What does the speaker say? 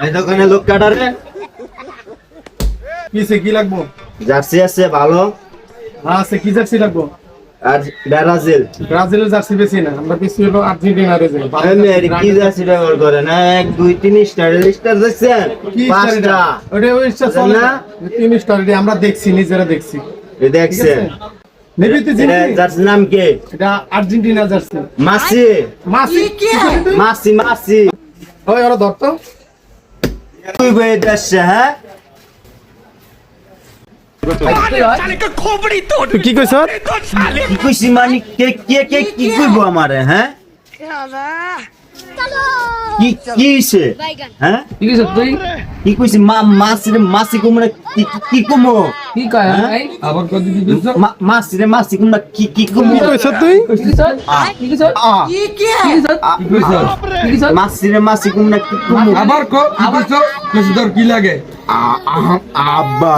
এই দোকানে লোক কাটারে কিসে কি লাগবো? জার্সি আছে ভালো আছে কি জার্সি লাগবো? আর ব্রাজিল ব্রাজিলের জার্সি বেশি না, আমরা বেশি হলো আর্জেন্টিনারে যাই। কি জার্সি ব্যবহার করেন? 1 2 3 স্টার দেখছেন? কি পাঁচটা ওটা ওই স্টার চলে না, 3 স্টার আমরা দেখছি, নিজেরা দেখছি। দেখছেন? নেবি তো এটা জার্সির নাম কি? এটা আর্জেন্টিনা জার্সি। মাসি মাসি মাসি মাসি ওই ওরা ধরতো তুই বই দেশে হ্যাঁ কি কইছ? কি কইছি মানে কে কে কে কি কইবো আমারে হ্যাঁ কি কি হইছে হ্যাঁ কি কইছ তুই? কি কইছি মাসি কুমড়া কি কি কুমো কি কয় ভাই? আবার কত কি কইছ? মাসি কুমড়া কি কি কুমো কইছ তুই? কি কইছ? কি কইছ? কি কইছ? কি কইছ? মাসি কুমড়া কি কুমো আবার কো আবার তো কিছু তোর কি লাগে আব্বা